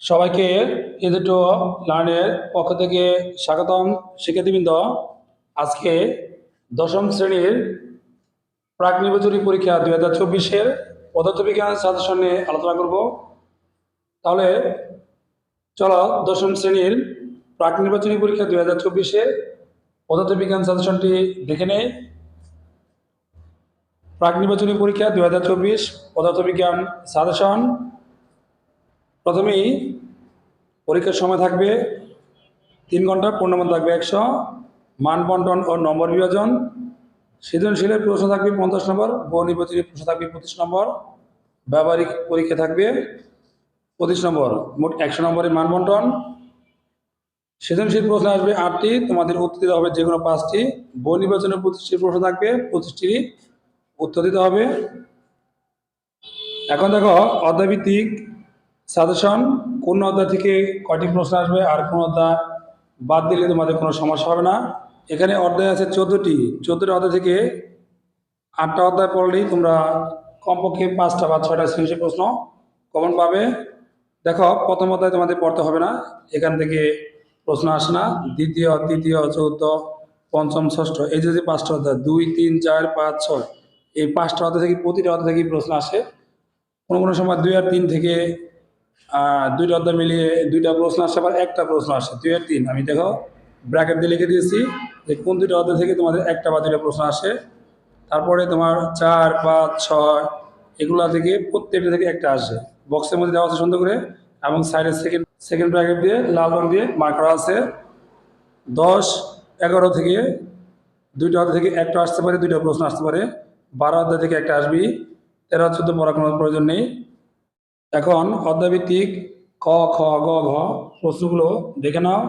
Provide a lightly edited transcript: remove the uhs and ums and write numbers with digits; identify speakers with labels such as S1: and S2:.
S1: সবাইকে এ2 লার্নের পক্ষ থেকে স্বাগতম। শিক্ষার্থীবৃন্দ, আজকে দশম শ্রেণীর প্রাক নির্বাচনী পরীক্ষা 2024-এর পদার্থবিজ্ঞান সাজেশন নিয়ে আলোচনা করব। তাহলে চলো দশম শ্রেণীর প্রাক নির্বাচনী পরীক্ষা 2024-এর পদার্থবিজ্ঞান সাজেশনটি দেখে নেই। প্রাক নির্বাচনী পরীক্ষা 2024 পদার্থবিজ্ঞান সাজেশন। প্রথমেই পরীক্ষার সময় থাকবে 3 ঘন্টা, পূর্ণমান থাকবে 100, মান বন্টন ও নম্বর বিভাজন। সৃজনশীলের প্রশ্ন থাকবে 50 নম্বর, বহু নির্বাচনী প্রশ্ন থাকবে 25 নম্বর, ব্যবহারিক পরীক্ষা থাকবে 25 নম্বর, মোট 100 নম্বরের মান বন্টন। সৃজনশীল প্রশ্ন আসবে 8টি, তোমাদের উত্তর দিতে হবে যে কোনো 5টি। বহু নির্বাচনের 25টি প্রশ্ন থাকবে, 25টি উত্তর দিতে হবে। এখন দেখো অধ্যায়ভিত্তিক সাজেশন, কোন অধ্যায় থেকে কয়টি প্রশ্ন আসবে আর কোন অধ্যায় বাদ দিলে তোমাদের কোনো সমস্যা হবে না। এখানে অধ্যায় আছে 14টি অধ্যায় থেকে 8টা অধ্যায় পড়লেই তোমরা কমপক্ষে 5টা বা 6টা সৃজনশীল প্রশ্ন কমন পাবে। দেখো প্রথম অধ্যায় তোমাদের পড়তে হবে না, এখান থেকে প্রশ্ন আসে না। দ্বিতীয়, তৃতীয়, চতুর্থ, পঞ্চম, ষষ্ঠ, এই যে 5টা অধ্যায় 2, 3, 4, 5, 6, এই 5টা অধ্যায় থেকে প্রতিটা অধ্যায় থেকে প্রশ্ন আসে। কোনো কোনো সময় 2 আর 3 থেকে 2টা অধ্যায় মিলিয়ে 2টা প্রশ্ন আসে, আবার একটা প্রশ্ন আসে 2 আর 3। আমি দেখো ব্র্যাকেট দিয়ে লিখে দিয়েছি যে কোন 2টা অধ্যায় থেকে তোমাদের একটা বা 2টা প্রশ্ন আসে। তারপরে তোমার 4, 5, 6 এগুলা থেকে প্রত্যেকটা থেকে একটা আসে। বক্সের মধ্যে দেওয়া আছে সুন্দর করে, এবং সাইডে সেকেন্ড ব্র্যাকেট দিয়ে লাল রং দিয়ে মার্ক করা আছে। 10, 11 থেকে 2টা অধ্যায় থেকে একটা আসতে পারে, 2টা প্রশ্ন আসতে পারে। 12 অধ্যায় থেকে একটা আসবি। 13, 14 পড়ার কোনো প্রয়োজন নেই। এখন অধ্যায়ভিত্তিক ক, খ, গ, ঘ প্রশ্নগুলো দেখে নাও।